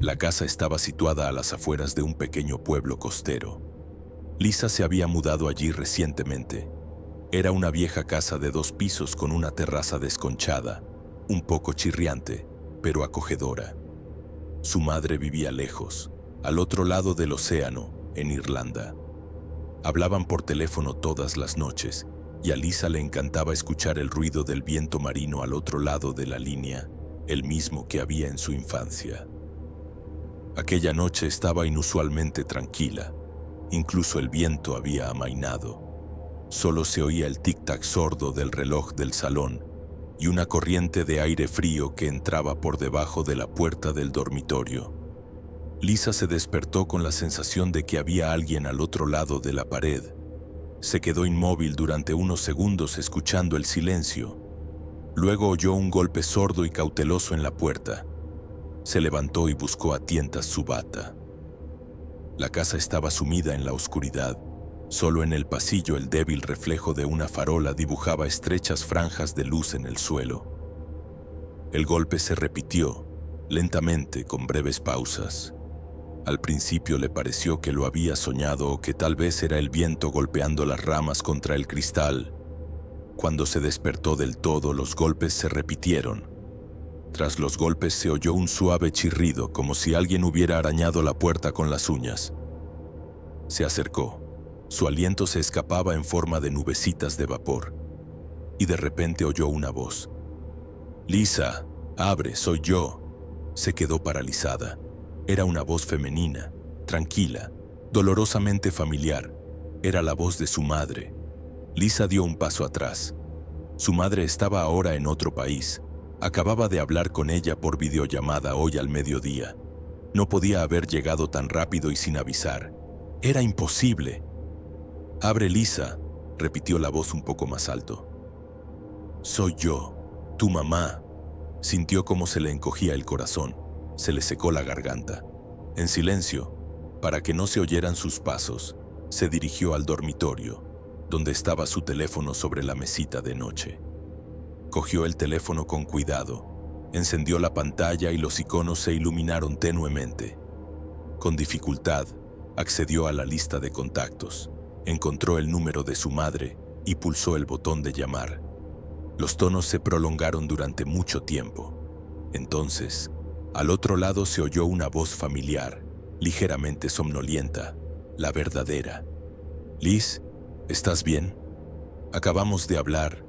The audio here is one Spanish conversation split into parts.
La casa estaba situada a las afueras de un pequeño pueblo costero. Lisa se había mudado allí recientemente. Era una vieja casa de 2 pisos con una terraza desconchada, un poco chirriante, pero acogedora. Su madre vivía lejos, al otro lado del océano, en Irlanda. Hablaban por teléfono todas las noches, y a Lisa le encantaba escuchar el ruido del viento marino al otro lado de la línea, el mismo que había en su infancia. Aquella noche estaba inusualmente tranquila, incluso el viento había amainado. Solo se oía el tic-tac sordo del reloj del salón y una corriente de aire frío que entraba por debajo de la puerta del dormitorio. Lisa se despertó con la sensación de que había alguien al otro lado de la pared. Se quedó inmóvil durante unos segundos escuchando el silencio. Luego oyó un golpe sordo y cauteloso en la puerta. Se levantó y buscó a tientas su bata. La casa estaba sumida en la oscuridad. Solo en el pasillo el débil reflejo de una farola dibujaba estrechas franjas de luz en el suelo. El golpe se repitió, lentamente, con breves pausas. Al principio le pareció que lo había soñado o que tal vez era el viento golpeando las ramas contra el cristal. Cuando se despertó del todo, los golpes se repitieron. Tras los golpes se oyó un suave chirrido, como si alguien hubiera arañado la puerta con las uñas. Se acercó. Su aliento se escapaba en forma de nubecitas de vapor. Y de repente oyó una voz. «Lisa, abre, soy yo». Se quedó paralizada. Era una voz femenina, tranquila, dolorosamente familiar. Era la voz de su madre. Lisa dio un paso atrás. Su madre estaba ahora en otro país. Acababa de hablar con ella por videollamada hoy al mediodía. No podía haber llegado tan rápido y sin avisar. Era imposible. «Abre, Lisa», repitió la voz un poco más alto. «Soy yo, tu mamá». Sintió cómo se le encogía el corazón, se le secó la garganta. En silencio, para que no se oyeran sus pasos, se dirigió al dormitorio, donde estaba su teléfono sobre la mesita de noche. Cogió el teléfono con cuidado, encendió la pantalla y los iconos se iluminaron tenuemente. Con dificultad, accedió a la lista de contactos. Encontró el número de su madre y pulsó el botón de llamar. Los tonos se prolongaron durante mucho tiempo. Entonces, al otro lado se oyó una voz familiar, ligeramente somnolienta, la verdadera. «Liz, ¿estás bien? Acabamos de hablar».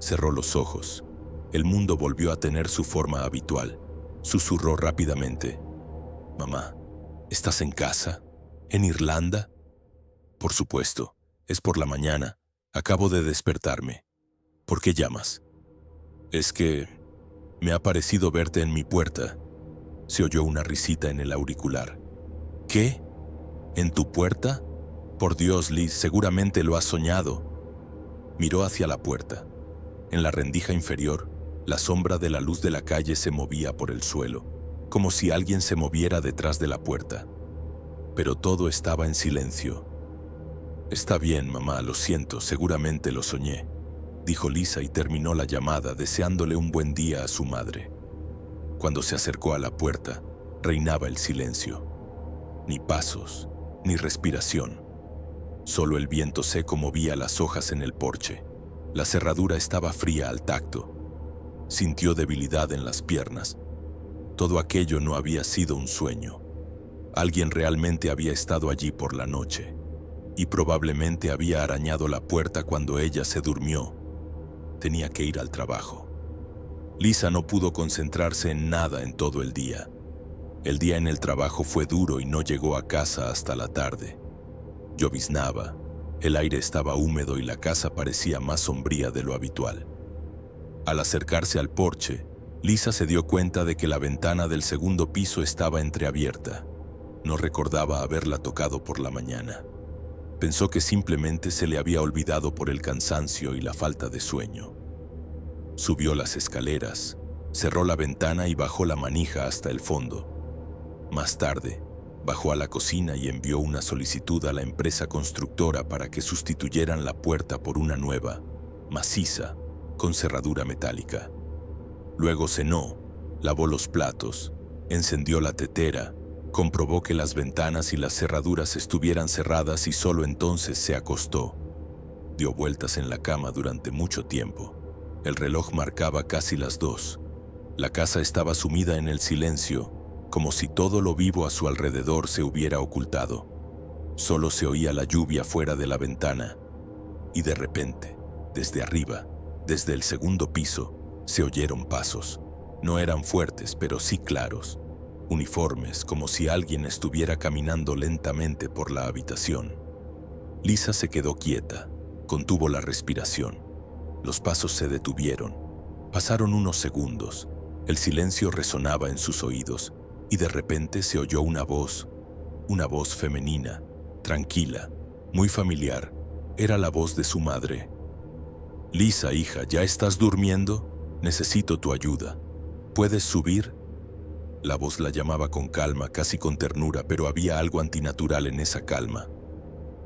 Cerró los ojos. El mundo volvió a tener su forma habitual. Susurró rápidamente. «Mamá, ¿estás en casa? ¿En Irlanda?» «Por supuesto, es por la mañana. Acabo de despertarme. ¿Por qué llamas?» «Es que me ha parecido verte en mi puerta». Se oyó una risita en el auricular. «¿Qué? ¿En tu puerta? Por Dios, Liz, seguramente lo has soñado». Miró hacia la puerta. En la rendija inferior, la sombra de la luz de la calle se movía por el suelo, como si alguien se moviera detrás de la puerta. Pero todo estaba en silencio. «Está bien, mamá, lo siento, seguramente lo soñé», dijo Lisa y terminó la llamada deseándole un buen día a su madre. Cuando se acercó a la puerta, reinaba el silencio. Ni pasos, ni respiración. Solo el viento seco movía las hojas en el porche. La cerradura estaba fría al tacto. Sintió debilidad en las piernas. Todo aquello no había sido un sueño. Alguien realmente había estado allí por la noche. Y probablemente había arañado la puerta cuando ella se durmió. Tenía que ir al trabajo. Lisa no pudo concentrarse en nada en todo el día. El día en el trabajo fue duro y no llegó a casa hasta la tarde. Lloviznaba, el aire estaba húmedo y la casa parecía más sombría de lo habitual. Al acercarse al porche, Lisa se dio cuenta de que la ventana del segundo piso estaba entreabierta. No recordaba haberla tocado por la mañana. Pensó que simplemente se le había olvidado por el cansancio y la falta de sueño. Subió las escaleras, cerró la ventana y bajó la manija hasta el fondo. Más tarde, bajó a la cocina y envió una solicitud a la empresa constructora para que sustituyeran la puerta por una nueva, maciza, con cerradura metálica. Luego cenó, lavó los platos, Encendió la tetera, comprobó que las ventanas y las cerraduras estuvieran cerradas y solo entonces se acostó. Dio vueltas en la cama durante mucho tiempo. El reloj marcaba casi las 2. La casa estaba sumida en el silencio, como si todo lo vivo a su alrededor se hubiera ocultado. Solo se oía la lluvia fuera de la ventana. Y de repente, desde arriba, desde el segundo piso, se oyeron pasos. No eran fuertes, pero sí claros. Uniformes, como si alguien estuviera caminando lentamente por la habitación. Lisa se quedó quieta, contuvo la respiración. Los pasos se detuvieron. Pasaron unos segundos. El silencio resonaba en sus oídos y de repente se oyó una voz femenina, tranquila, muy familiar. Era la voz de su madre. «Lisa, hija, ¿ya estás durmiendo? Necesito tu ayuda. ¿Puedes subir?» La voz la llamaba con calma, casi con ternura, pero había algo antinatural en esa calma.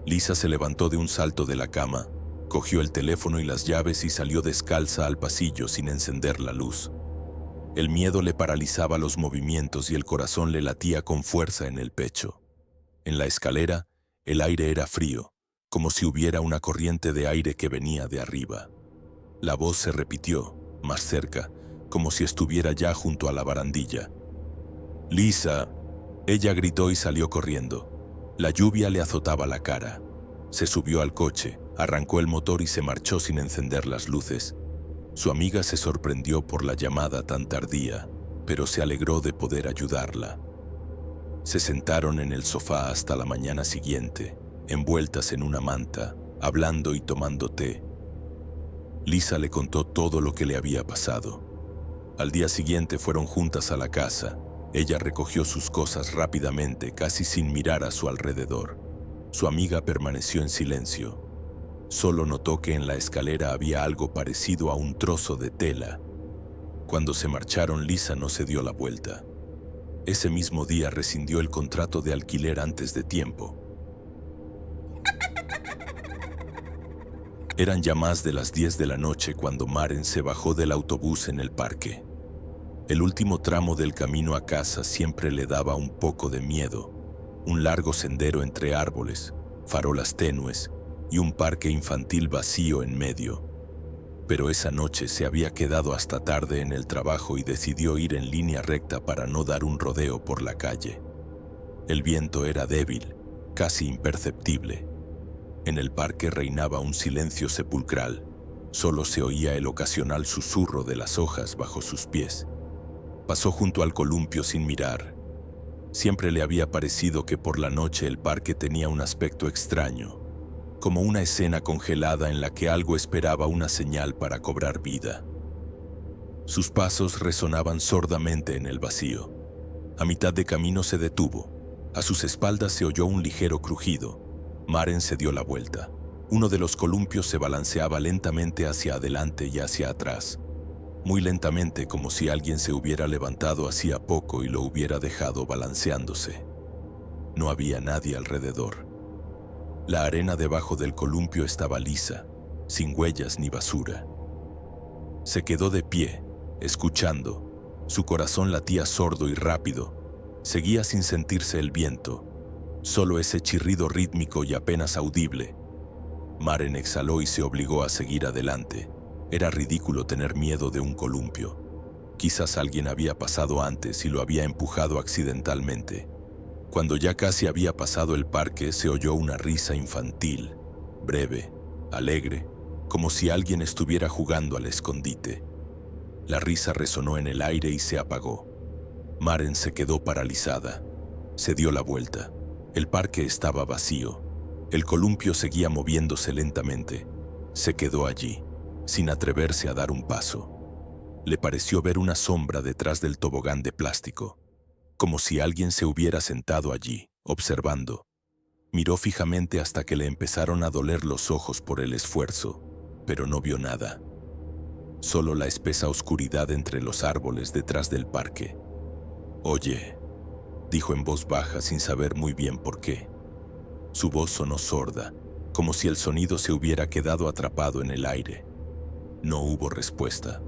Lisa se levantó de un salto de la cama, cogió el teléfono y las llaves y salió descalza al pasillo sin encender la luz. El miedo le paralizaba los movimientos y el corazón le latía con fuerza en el pecho. En la escalera, el aire era frío, como si hubiera una corriente de aire que venía de arriba. La voz se repitió, más cerca, como si estuviera ya junto a la barandilla. «Lisa», ella gritó y salió corriendo. La lluvia le azotaba la cara. Se subió al coche, arrancó el motor y se marchó sin encender las luces. Su amiga se sorprendió por la llamada tan tardía, pero se alegró de poder ayudarla. Se sentaron en el sofá hasta la mañana siguiente, envueltas en una manta, hablando y tomando té. Lisa le contó todo lo que le había pasado. Al día siguiente fueron juntas a la casa. Ella recogió sus cosas rápidamente, casi sin mirar a su alrededor. Su amiga permaneció en silencio. Solo notó que en la escalera había algo parecido a un trozo de tela. Cuando se marcharon, Lisa no se dio la vuelta. Ese mismo día rescindió el contrato de alquiler antes de tiempo. Eran ya más de las 10 de la noche cuando Maren se bajó del autobús en el parque. El último tramo del camino a casa siempre le daba un poco de miedo. Un largo sendero entre árboles, farolas tenues y un parque infantil vacío en medio. Pero esa noche se había quedado hasta tarde en el trabajo y decidió ir en línea recta para no dar un rodeo por la calle. El viento era débil, casi imperceptible. En el parque reinaba un silencio sepulcral. Solo se oía el ocasional susurro de las hojas bajo sus pies. Pasó junto al columpio sin mirar. Siempre le había parecido que por la noche el parque tenía un aspecto extraño, como una escena congelada en la que algo esperaba una señal para cobrar vida. Sus pasos resonaban sordamente en el vacío. A mitad de camino se detuvo. A sus espaldas se oyó un ligero crujido. Maren se dio la vuelta. Uno de los columpios se balanceaba lentamente hacia adelante y hacia atrás. Muy lentamente, como si alguien se hubiera levantado hacía poco y lo hubiera dejado balanceándose. No había nadie alrededor. La arena debajo del columpio estaba lisa, sin huellas ni basura. Se quedó de pie, escuchando. Su corazón latía sordo y rápido. Seguía sin sentirse el viento, solo ese chirrido rítmico y apenas audible. Maren exhaló y se obligó a seguir adelante. Era ridículo tener miedo de un columpio. Quizás alguien había pasado antes y lo había empujado accidentalmente. Cuando ya casi había pasado el parque, se oyó una risa infantil, breve, alegre, como si alguien estuviera jugando al escondite. La risa resonó en el aire y se apagó. Maren se quedó paralizada. Se dio la vuelta. El parque estaba vacío. El columpio seguía moviéndose lentamente. Se quedó allí, sin atreverse a dar un paso. Le pareció ver una sombra detrás del tobogán de plástico, como si alguien se hubiera sentado allí, observando. Miró fijamente hasta que le empezaron a doler los ojos por el esfuerzo, pero no vio nada. Solo la espesa oscuridad entre los árboles detrás del parque. «Oye», dijo en voz baja sin saber muy bien por qué. Su voz sonó sorda, como si el sonido se hubiera quedado atrapado en el aire. No hubo respuesta.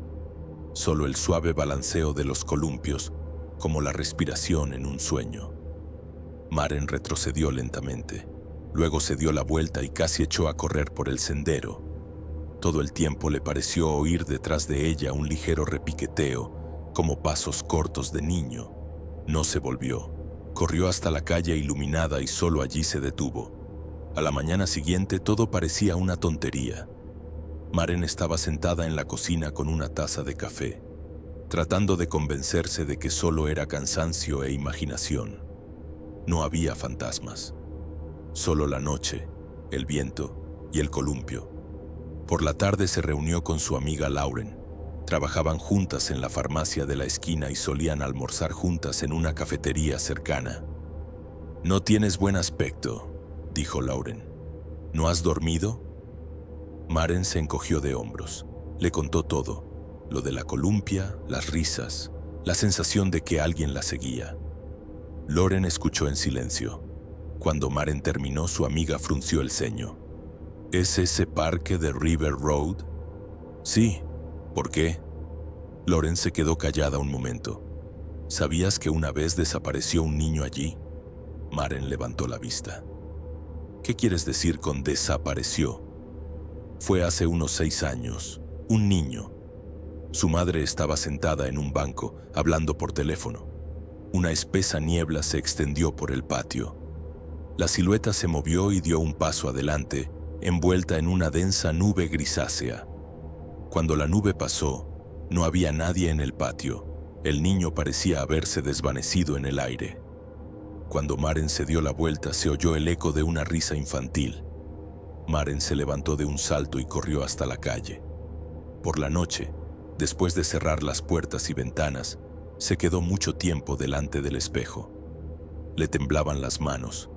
Solo el suave balanceo de los columpios como la respiración en un sueño. Maren retrocedió lentamente. Luego se dio la vuelta y casi echó a correr por el sendero. Todo el tiempo le pareció oír detrás de ella un ligero repiqueteo, como pasos cortos de niño. No se volvió. Corrió hasta la calle iluminada y solo allí se detuvo. A la mañana siguiente todo parecía una tontería. Maren estaba sentada en la cocina con una taza de café, tratando de convencerse de que solo era cansancio e imaginación. No había fantasmas. Solo la noche, el viento y el columpio. Por la tarde se reunió con su amiga Lauren. Trabajaban juntas en la farmacia de la esquina y solían almorzar juntas en una cafetería cercana. «No tienes buen aspecto», dijo Lauren. «¿No has dormido?» Maren se encogió de hombros. Le contó todo, lo de la columpia, las risas, la sensación de que alguien la seguía. Lauren escuchó en silencio. Cuando Maren terminó, su amiga frunció el ceño. «¿Es ese parque de River Road?» «Sí. ¿Por qué?» Lauren se quedó callada un momento. «¿Sabías que una vez desapareció un niño allí?» Maren levantó la vista. «¿Qué quieres decir con desapareció?» «Fue hace unos 6 años. Un niño. Su madre estaba sentada en un banco, hablando por teléfono. Una espesa niebla se extendió por el patio. La silueta se movió y dio un paso adelante, envuelta en una densa nube grisácea. Cuando la nube pasó, no había nadie en el patio. El niño parecía haberse desvanecido en el aire. Cuando Maren se dio la vuelta, se oyó el eco de una risa infantil. Maren se levantó de un salto y corrió hasta la calle. Por la noche, después de cerrar las puertas y ventanas, se quedó mucho tiempo delante del espejo. Le temblaban las manos.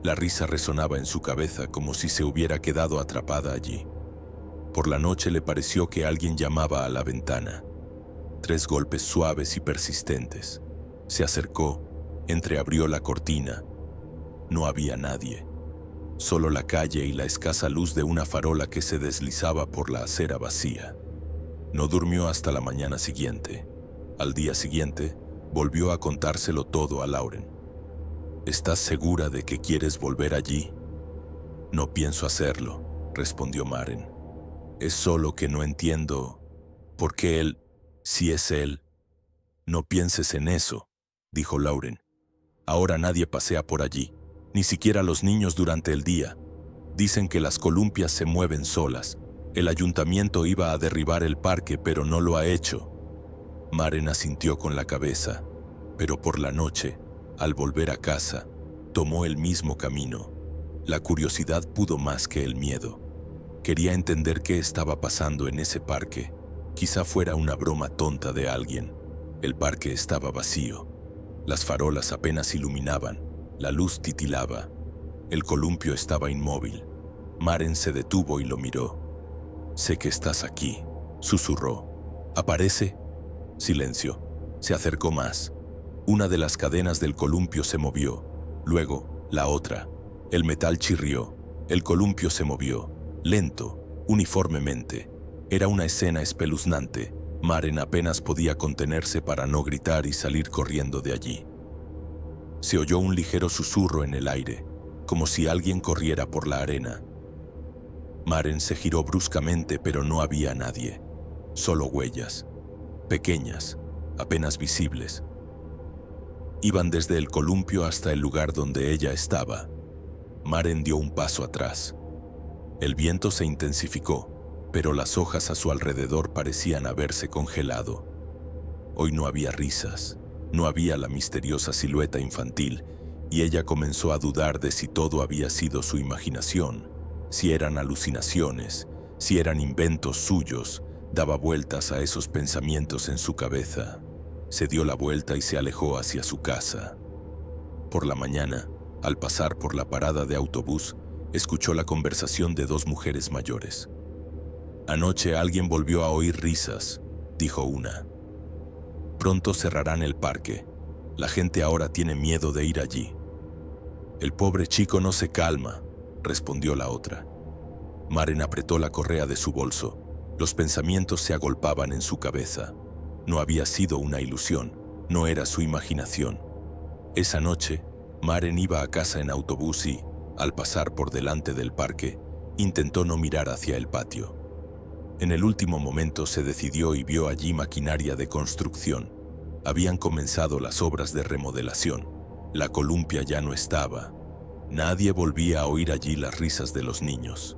La risa resonaba en su cabeza como si se hubiera quedado atrapada allí. Por la noche le pareció que alguien llamaba a la ventana. 3 golpes suaves y persistentes. Se acercó, entreabrió la cortina. No había nadie. Solo la calle y la escasa luz de una farola que se deslizaba por la acera vacía. No durmió hasta la mañana siguiente. Al día siguiente, volvió a contárselo todo a Lauren. «¿Estás segura de que quieres volver allí?» «No pienso hacerlo», respondió Maren. «Es solo que no entiendo por qué él, si es él». «No pienses en eso», dijo Lauren. «Ahora nadie pasea por allí, ni siquiera los niños durante el día. Dicen que las columpias se mueven solas. El ayuntamiento iba a derribar el parque, pero no lo ha hecho». Maren asintió con la cabeza, pero por la noche, al volver a casa, tomó el mismo camino. La curiosidad pudo más que el miedo. Quería entender qué estaba pasando en ese parque. Quizá fuera una broma tonta de alguien. El parque estaba vacío. Las farolas apenas iluminaban. La luz titilaba. El columpio estaba inmóvil. Maren se detuvo y lo miró. «Sé que estás aquí», susurró. «¿Aparece?» Silencio. Se acercó más. Una de las cadenas del columpio se movió. Luego, la otra. El metal chirrió. El columpio se movió. Lento, uniformemente. Era una escena espeluznante. Maren apenas podía contenerse para no gritar y salir corriendo de allí. Se oyó un ligero susurro en el aire, como si alguien corriera por la arena. Maren se giró bruscamente, pero no había nadie. Solo huellas. Pequeñas, apenas visibles. Iban desde el columpio hasta el lugar donde ella estaba. Maren dio un paso atrás. El viento se intensificó, pero las hojas a su alrededor parecían haberse congelado. Hoy no había risas, no había la misteriosa silueta infantil, y ella comenzó a dudar de si todo había sido su imaginación, si eran alucinaciones, si eran inventos suyos. Daba vueltas a esos pensamientos en su cabeza. Se dio la vuelta y se alejó hacia su casa. Por la mañana, al pasar por la parada de autobús, escuchó la conversación de 2 mujeres mayores. «Anoche alguien volvió a oír risas», dijo una. «Pronto cerrarán el parque. La gente ahora tiene miedo de ir allí». «El pobre chico no se calma», respondió la otra. Maren apretó la correa de su bolso. Los pensamientos se agolpaban en su cabeza. No había sido una ilusión. No era su imaginación. Esa noche, Maren iba a casa en autobús y, al pasar por delante del parque, intentó no mirar hacia el patio. En el último momento se decidió y vio allí maquinaria de construcción. Habían comenzado las obras de remodelación. La columpia ya no estaba. Nadie volvía a oír allí las risas de los niños.